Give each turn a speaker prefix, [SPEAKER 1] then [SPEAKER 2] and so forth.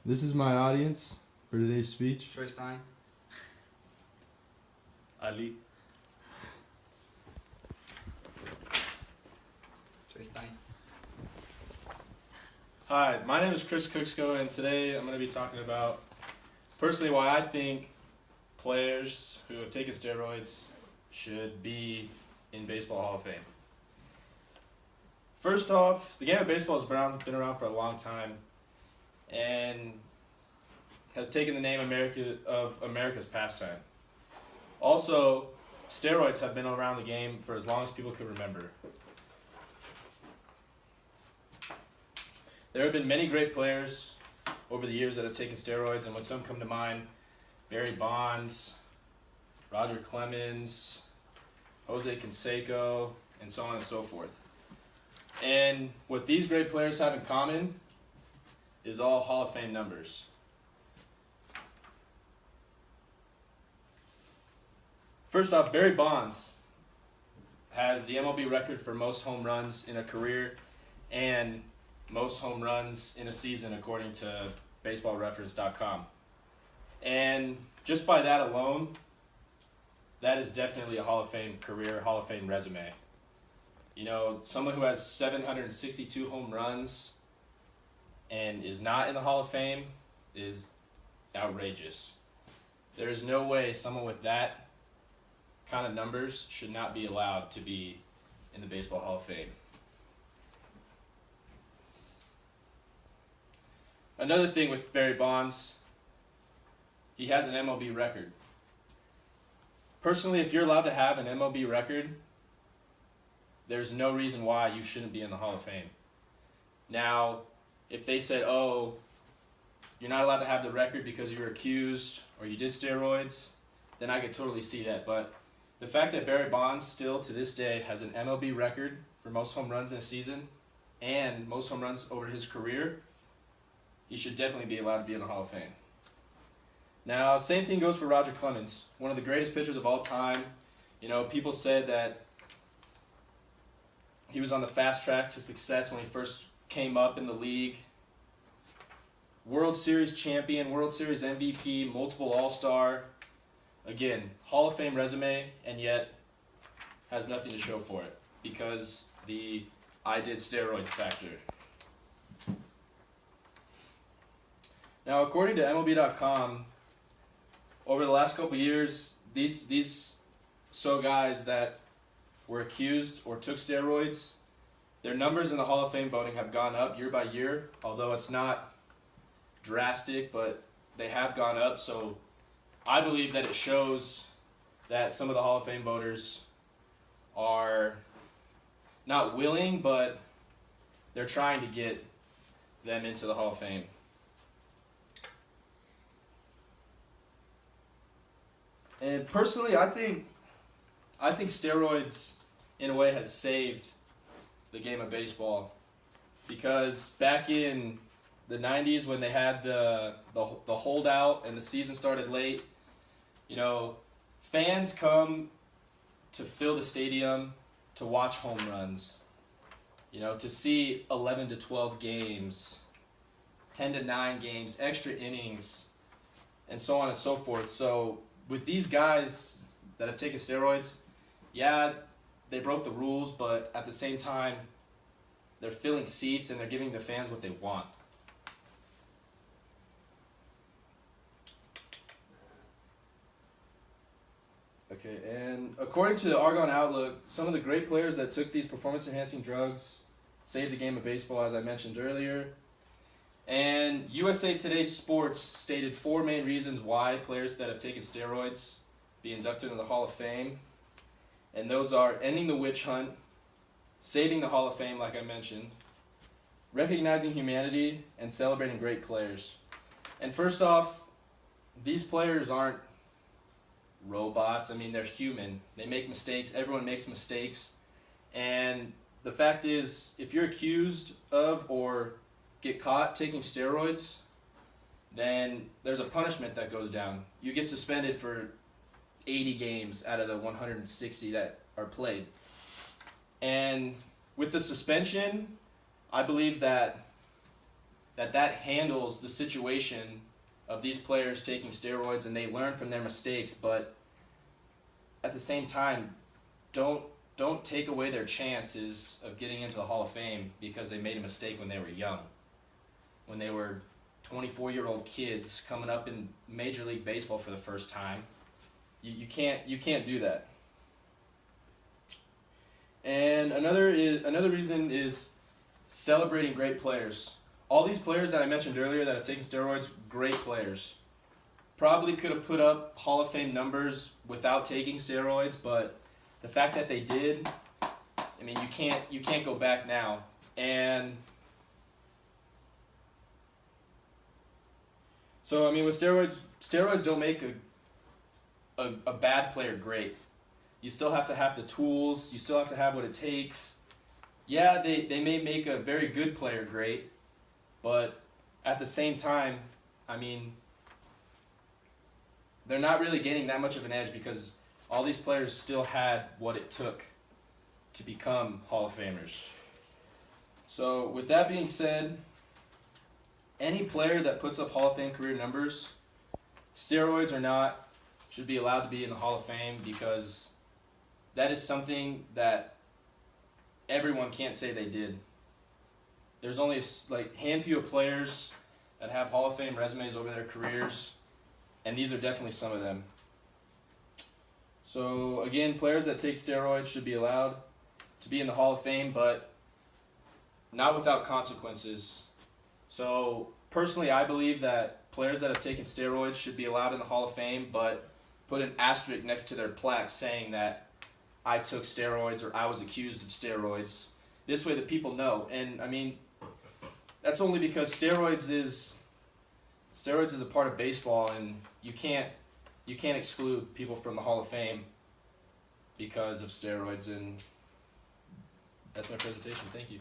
[SPEAKER 1] This is my audience for today's speech.
[SPEAKER 2] Troy Stein.
[SPEAKER 3] Ali.
[SPEAKER 2] Troy Stein.
[SPEAKER 3] Hi, my name is Kucko, and today I'm going to be talking about personally why I think players who have taken steroids should be in Baseball Hall of Fame. First off, the game of baseball has been around for a long time and has taken the name of America's pastime. Also, steroids have been around the game for as long as people can remember. There have been many great players over the years that have taken steroids, and when some come to mind, Barry Bonds, Roger Clemens, Jose Canseco, and so on and so forth. And what these great players have in common is all Hall of Fame numbers. First off, Barry Bonds has the MLB record for most home runs in a career and most home runs in a season according to baseballreference.com. And just by that alone, that is definitely a Hall of Fame career, Hall of Fame resume. You know, someone who has 762 home runs and is not in the Hall of Fame is outrageous. There is no way someone with that kind of numbers should not be allowed to be in the Baseball Hall of Fame. Another thing with Barry Bonds, he has an MLB record. Personally, if you're allowed to have an MLB record, there's no reason why you shouldn't be in the Hall of Fame. Now, if they said, oh, you're not allowed to have the record because you were accused or you did steroids, then I could totally see that. But the fact that Barry Bonds still to this day has an MLB record for most home runs in a season and most home runs over his career, he should definitely be allowed to be in the Hall of Fame. Now, same thing goes for Roger Clemens, one of the greatest pitchers of all time. You know, people said that he was on the fast track to success when he first came up in the league. World Series champion, World Series MVP, multiple All-Star. Again, Hall of Fame resume, and yet has nothing to show for it because the I did steroids factor. Now, according to MLB.com, over the last couple years, these guys that were accused or took steroids, their numbers in the Hall of Fame voting have gone up year by year, although it's not drastic, but they have gone up. So I believe that it shows that some of the Hall of Fame voters are not willing, but they're trying to get them into the Hall of Fame. And personally, I think steroids, in a way, has saved the game of baseball, because back in the 90s when they had the holdout and the season started late, you know, fans come to fill the stadium to watch home runs, you know, to see 11 to 12 games, 10 to 9 games, extra innings, and so on and so forth. So with these guys that have taken steroids, yeah, they broke the rules, but at the same time, they're filling seats and they're giving the fans what they want. Okay, and according to the Argonne Outlook, some of the great players that took these performance-enhancing drugs saved the game of baseball, as I mentioned earlier. And USA Today Sports stated 4 main reasons why players that have taken steroids be inducted into the Hall of Fame. And those are ending the witch hunt, saving the Hall of Fame, like I mentioned, recognizing humanity, and celebrating great players. And first off, these players aren't robots. I mean, they're human. They make mistakes. Everyone makes mistakes. And the fact is, if you're accused of or get caught taking steroids, then there's a punishment that goes down. You get suspended for 80 games out of the 160 that are played. And with the suspension, I believe that that handles the situation of these players taking steroids and they learn from their mistakes, but at the same time, don't take away their chances of getting into the Hall of Fame because they made a mistake when they were young. When they were 24-year-old kids coming up in Major League Baseball for the first time. You can't do that. And another reason is celebrating great players. All these players that I mentioned earlier that have taken steroids, great players. Probably could have put up Hall of Fame numbers without taking steroids, but the fact that they did, I mean, you can't go back now. And so, I mean, with steroids don't make a bad player great. You still have to have the tools. You still have to have what it takes. Yeah, they may make a very good player great, but at the same time, I mean, they're not really gaining that much of an edge because all these players still had what it took to become Hall of Famers. So with that being said, any player that puts up Hall of Fame career numbers, steroids or not, should be allowed to be in the Hall of Fame because that is something that everyone can't say they did. There's only a handful of players that have Hall of Fame resumes over their careers, and these are definitely some of them. So again, players that take steroids should be allowed to be in the Hall of Fame, but not without consequences. So personally, I believe that players that have taken steroids should be allowed in the Hall of Fame, but put an asterisk next to their plaque saying that I took steroids or I was accused of steroids. This way the people know. And I mean, that's only because steroids is a part of baseball, and you can't exclude people from the Hall of Fame because of steroids. And that's my presentation. Thank you.